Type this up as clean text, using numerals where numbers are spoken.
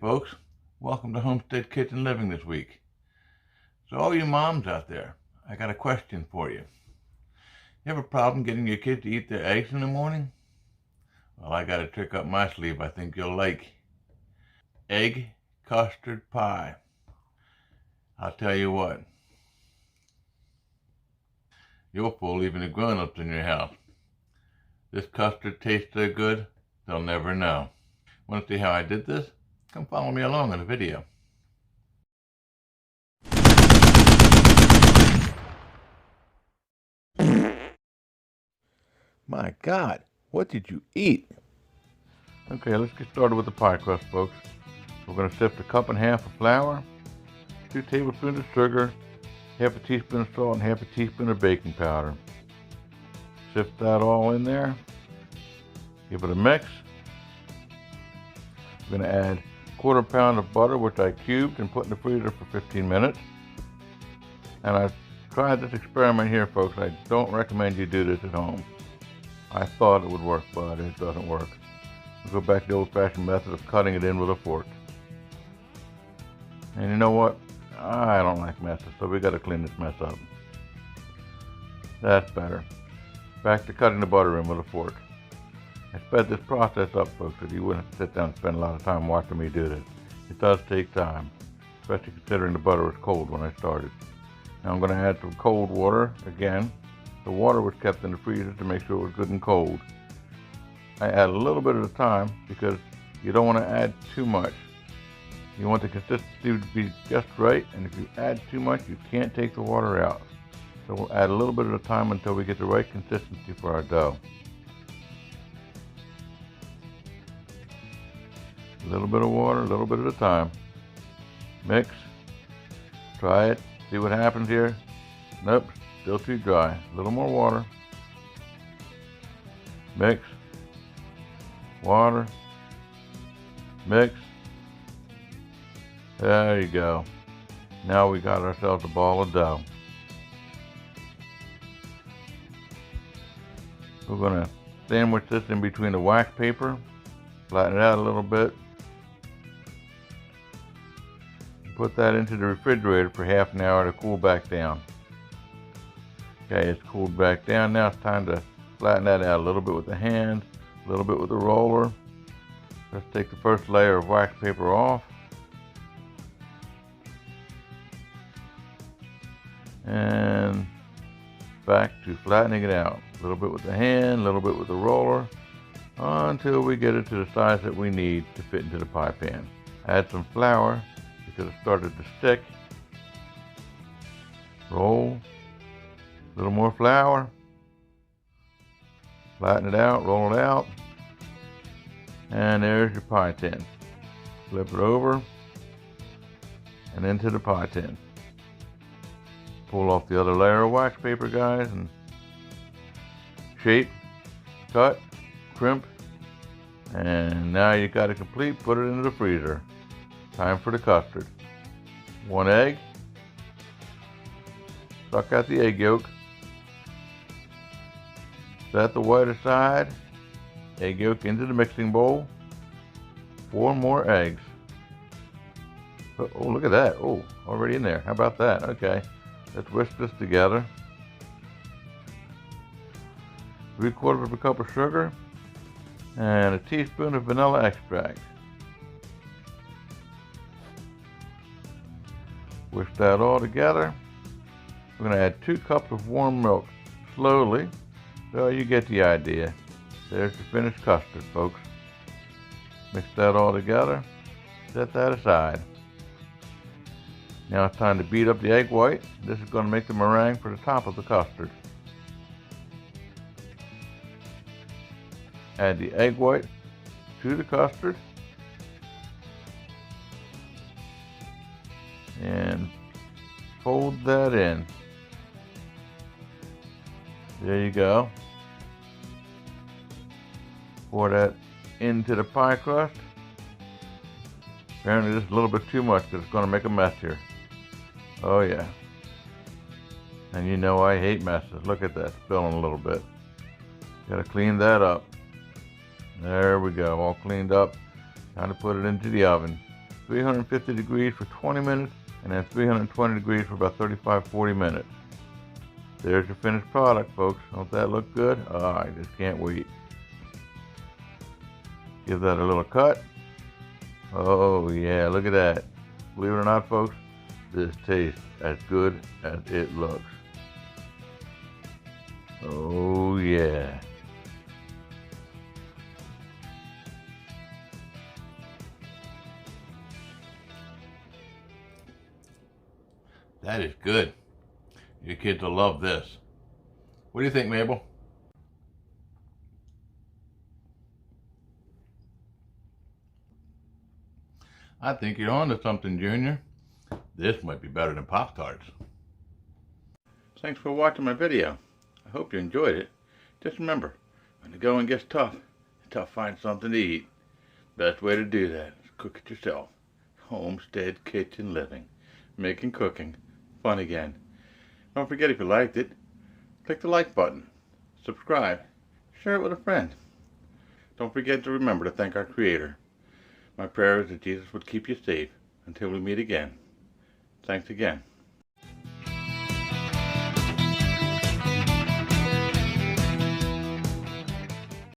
folks. Welcome to Homestead Kitchen Living this week. So all you moms out there, I got a question for you. You have a problem getting your kid to eat their eggs in the morning? Well, I got a trick up my sleeve I think you'll like. Egg Custard Pie. I'll tell you what. You'll fool even the grown-ups in your house. This custard tastes so good, they'll never know. Want to see how I did this? Come follow me along in the video. My God, what did you eat? Okay, let's get started with the pie crust, folks. We're going to sift a cup and a half of flour, 2 tablespoons of sugar, half a teaspoon of salt, and half a teaspoon of baking powder. Sift that all in there. Give it a mix. I'm going to add a 1/4 pound of butter, which I cubed and put in the freezer for 15 minutes. And I tried this experiment here, folks. I don't recommend you do this at home. I thought it would work, but it doesn't work. We'll go back to the old-fashioned method of cutting it in with a fork. And you know what? I don't like messes, so we got to clean this mess up. That's better. Back to cutting the butter in with a fork. I sped this process up, folks, so you wouldn't have to sit down and spend a lot of time watching me do this. It does take time, especially considering the butter was cold when I started. Now I'm going to add some cold water again. The water was kept in the freezer to make sure it was good and cold. I add a little bit at a time because you don't want to add too much. You want the consistency to be just right, and if you add too much, you can't take the water out. So we'll add a little bit at a time until we get the right consistency for our dough. A little bit of water, a little bit at a time. Mix. Try it. See what happens here. Nope, still too dry. A little more water. Mix. Water. Mix. There you go. Now we got ourselves a ball of dough. We're going to sandwich this in between the wax paper. Flatten it out a little bit. Put that into the refrigerator for half an hour to cool back down. Okay, it's cooled back down. Now it's time to flatten that out a little bit with the hand, a little bit with the roller. Let's take the first layer of wax paper off. And back to flattening it out. A little bit with the hand, a little bit with the roller, until we get it to the size that we need to fit into the pie pan. Add some flour because it started to stick. Roll, a little more flour, flatten it out, roll it out, and there's your pie tin. Flip it over and into the pie tin. Pull off the other layer of wax paper, guys, and shape, cut, crimp, and now you got it complete. Put it into the freezer. Time for the custard. 1 egg. Suck out the egg yolk. Set the white aside. Egg yolk into the mixing bowl. 4 more eggs. Oh, look at that. Oh, already in there. How about that? Okay. Let's whisk this together. 3/4 of a cup of sugar and a teaspoon of vanilla extract. Whisk that all together. We're going to add 2 cups of warm milk slowly, so you get the idea. There's the finished custard, folks. Mix that all together. Set that aside. Now it's time to beat up the egg white. This is going to make the meringue for the top of the custard. Add the egg white to the custard. And fold that in. There you go. Pour that into the pie crust. Apparently this is a little bit too much because it's going to make a mess here. Oh yeah. And you know I hate messes. Look at that, spilling a little bit. Got to clean that up. There we go, all cleaned up. Time to put it into the oven. 350 degrees for 20 minutes, and then 320 degrees for about 35-40 minutes. There's your finished product, folks. Don't that look good? Oh, I just can't wait. Give that a little cut. Oh yeah, look at that. Believe it or not, folks, this tastes as good as it looks. Oh yeah. That is good. Your kids will love this. What do you think, Mabel? I think you're on to something, Junior. This might be better than Pop-Tarts. Thanks for watching my video. I hope you enjoyed it. Just remember, when the going gets tough, it's tough to find something to eat. Best way to do that is cook it yourself. Homestead kitchen living. Making cooking fun again. Don't forget, if you liked it, click the like button, subscribe, share it with a friend. Don't forget to remember to thank our Creator. My prayer is that Jesus would keep you safe until we meet again. Thanks again.